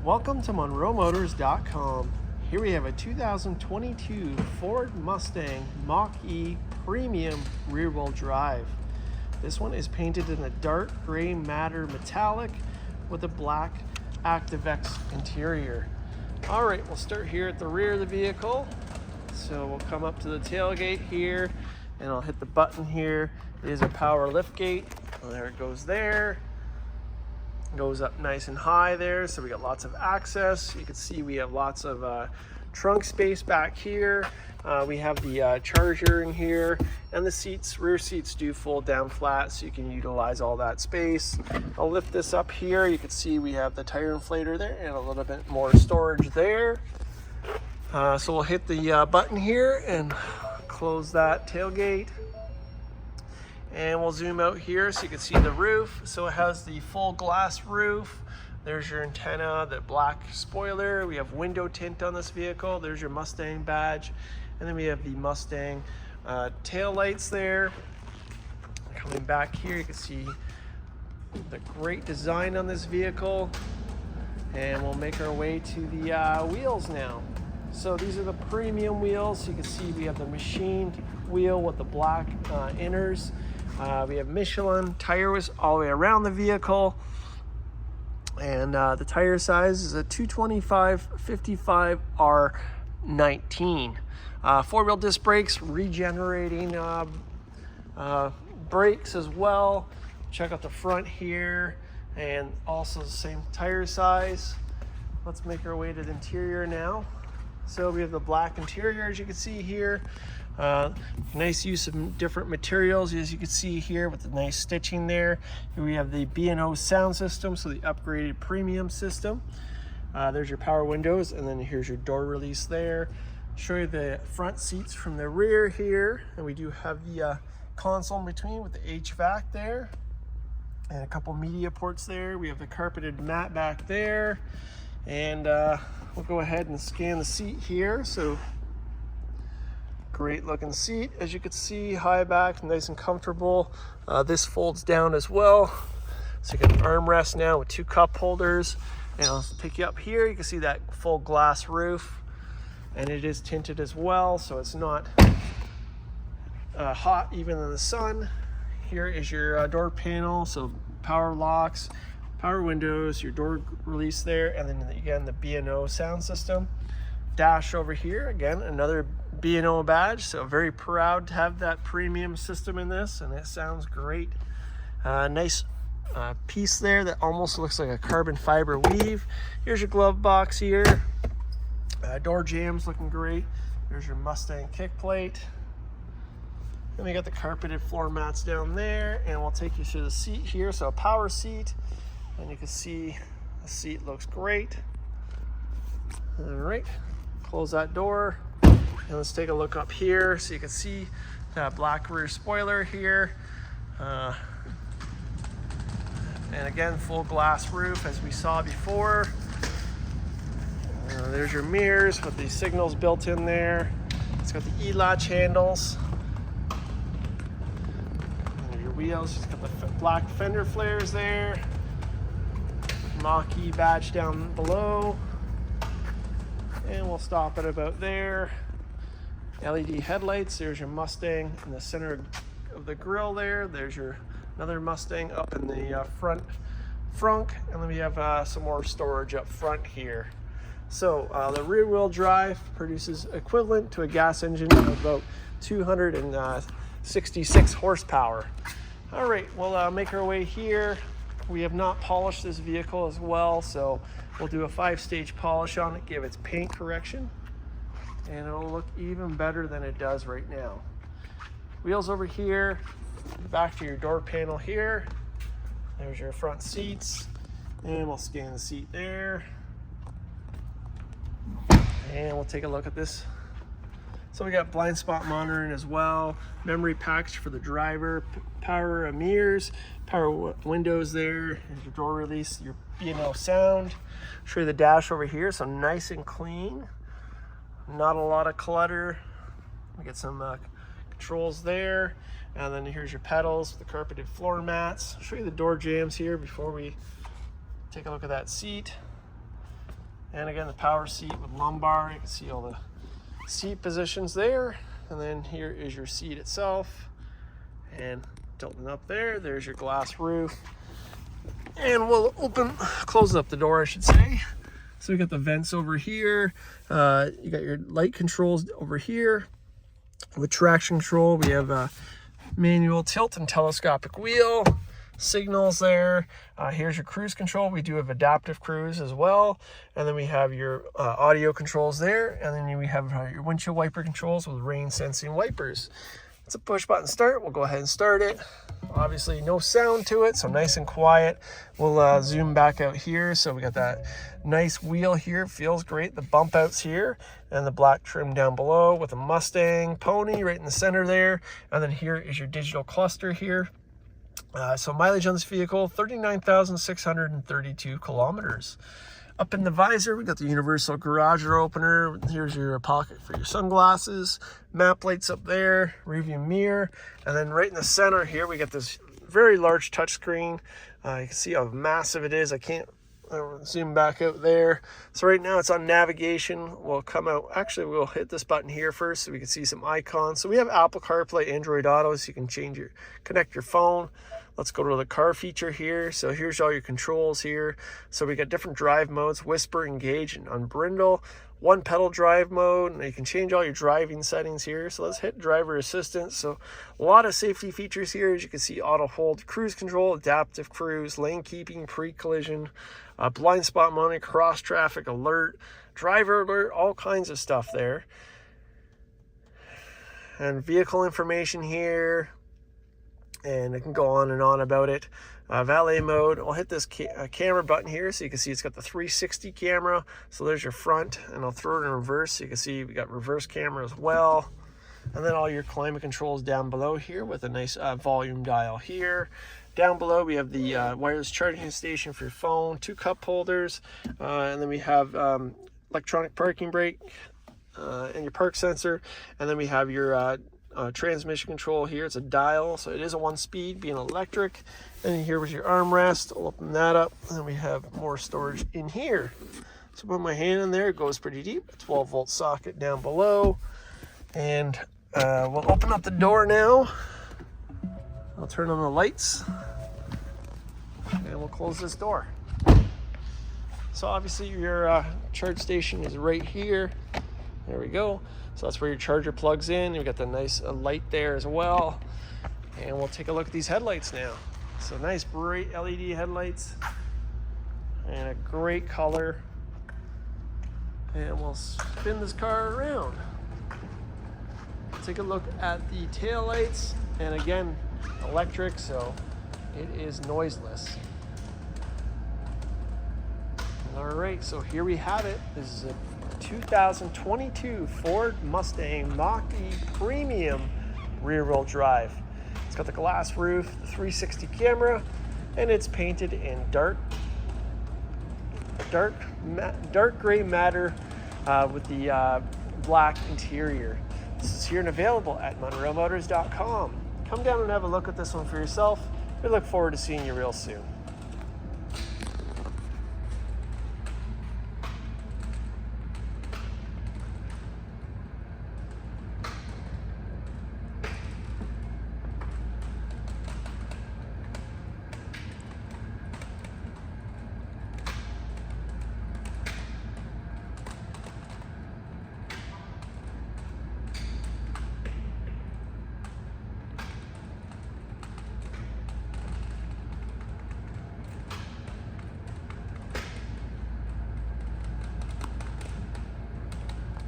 Welcome to MonroeMotors.com. Here we have a 2022 Ford Mustang Mach-E Premium rear-wheel drive. This one is painted in a dark gray matte metallic with a black Activex interior. All right, we'll start here at the rear of the vehicle. So we'll come up to the tailgate here and I'll hit the button here. It is a power liftgate. There it goes there. Goes up nice and high there, so we got lots of access. You can see we have lots of trunk space back here. We have the charger in here, and the seats, rear seats do fold down flat, so you can utilize all that space. I'll lift this up here. You can see we have the tire inflator there and a little bit more storage there. So we'll hit the button here and close that tailgate. And we'll zoom out here so you can see the roof. So it has the full glass roof. There's your antenna, the black spoiler. We have window tint on this vehicle. There's your Mustang badge. And then we have the Mustang tail lights there. Coming back here, you can see the great design on this vehicle. And we'll make our way to the wheels now. So these are the premium wheels. So you can see we have the machined wheel with the black inners. We have Michelin tires all the way around the vehicle, and the tire size is a 225/55 R19. Four-wheel disc brakes, regenerating brakes as well. Check out the front here, and also the same tire size. Let's make our way to the interior now. So we have the black interior, as you can see here. Nice use of different materials, as you can see here with the nice stitching there. Here we have the B&O sound system, so the upgraded premium system. There's your power windows, and then here's your door release there. Show you the front seats from the rear here, and we do have the console in between with the HVAC there, and a couple media ports there. We have the carpeted mat back there, and we'll go ahead and scan the seat here. So great looking seat, as you can see, high back, nice and comfortable. This folds down as well, so you can armrest now with two cup holders. And I'll pick you up here. You can see that full glass roof, and it is tinted as well, so it's not hot even in the sun. Here is your door panel, so power locks, power windows, your door release there, and then again the B&O sound system. Dash over here, again another B&O badge, so very proud to have that premium system in this, and it sounds great. Nice piece there that almost looks like a carbon fiber weave. Here's your glove box here. Door jambs looking great. There's your Mustang kick plate. Then we got the carpeted floor mats down there, and we'll take you through the seat here. So a power seat, and you can see the seat looks great. All right, close that door. And let's take a look up here so you can see that black rear spoiler here. And again, full glass roof as we saw before. There's your mirrors with the signals built in there. It's got the E-Latch handles. And your wheels, it's got the black fender flares there. Mach-E badge down below. And we'll stop it about there. LED headlights. There's your Mustang in the center of the grille there. There's your another Mustang up in the front Frunk, and then we have some more storage up front here. So the rear wheel drive produces equivalent to a gas engine of about 266 horsepower. All right, we'll make our way here. We have not polished this vehicle as well, so we'll do a 5-stage polish on it, give its paint correction, and it'll look even better than it does right now. Wheels over here, back to your door panel here. There's your front seats, and we'll scan the seat there. And we'll take a look at this. So we got blind spot monitoring as well, memory package for the driver, power mirrors, power windows there, and your door release, your B&O sound. Show you the dash over here, so nice and clean. Not a lot of clutter. We get some controls there, and then here's your pedals, the carpeted floor mats. I'll show you the door jambs here before we take a look at that seat. And again, the power seat with lumbar. You can see all the seat positions there. And then here is your seat itself. And tilting up there, there's your glass roof. And we'll close up the door, I should say. So we got the vents over here. You got your light controls over here. With traction control, we have manual tilt and telescopic wheel. Signals there. Here's your cruise control. We do have adaptive cruise as well. And then we have your audio controls there. And then we have your windshield wiper controls with rain sensing wipers. It's a push button start. We'll go ahead and start it. Obviously no sound to it, so nice and quiet. We'll zoom back out here. So we got that nice wheel here. Feels great. The bump outs here and the black trim down below with a Mustang pony right in the center there. And then here is your digital cluster here. So mileage on this vehicle, 39,632 kilometers. Up in the visor, we got the universal garage door opener. Here's your pocket for your sunglasses. Map lights up there, rearview mirror. And then right in the center here, we got this very large touchscreen. You can see how massive it is. I can't zoom back out there. So right now it's on navigation. We'll come out. Actually, we'll hit this button here first so we can see some icons. So we have Apple CarPlay, Android Auto, so you can connect your phone. Let's go to the car feature here. So here's all your controls here. So we got different drive modes: whisper, engage, and unbrindle. One pedal drive mode, and you can change all your driving settings here. So let's hit driver assistance. So a lot of safety features here. As you can see, auto hold, cruise control, adaptive cruise, lane keeping, pre-collision, blind spot monitoring, cross traffic alert, driver alert, all kinds of stuff there. And vehicle information here. And it can go on and on about it. Valet mode, I'll hit this camera button here so you can see it's got the 360 camera. So there's your front, and I'll throw it in reverse so you can see we got reverse camera as well. And then all your climate controls down below here with a nice volume dial here. Down below we have the wireless charging station for your phone, 2 cup holders, and then we have electronic parking brake and your park sensor. And then we have your transmission control here. It's a dial, so it is a 1-speed, being electric. And here was your armrest. I'll open that up, and then we have more storage in here. So put my hand in there, it goes pretty deep. 12-volt socket down below. And we'll open up the door now. I'll turn on the lights, and we'll close this door. So obviously your charge station is right here. There we go. So that's where your charger plugs in. You've got the nice light there as well. And we'll take a look at these headlights now. So nice bright LED headlights and a great color. And we'll spin this car around. Take a look at the tail lights. And again, electric, so it is noiseless. All right, so here we have it. This is a 2022 Ford Mustang Mach-E Premium rear-wheel drive. It's got the glass roof, the 360 camera, and it's painted in dark gray matter with the black interior. This is here and available at MonroeMotors.com. Come down and have a look at this one for yourself. We look forward to seeing you real soon.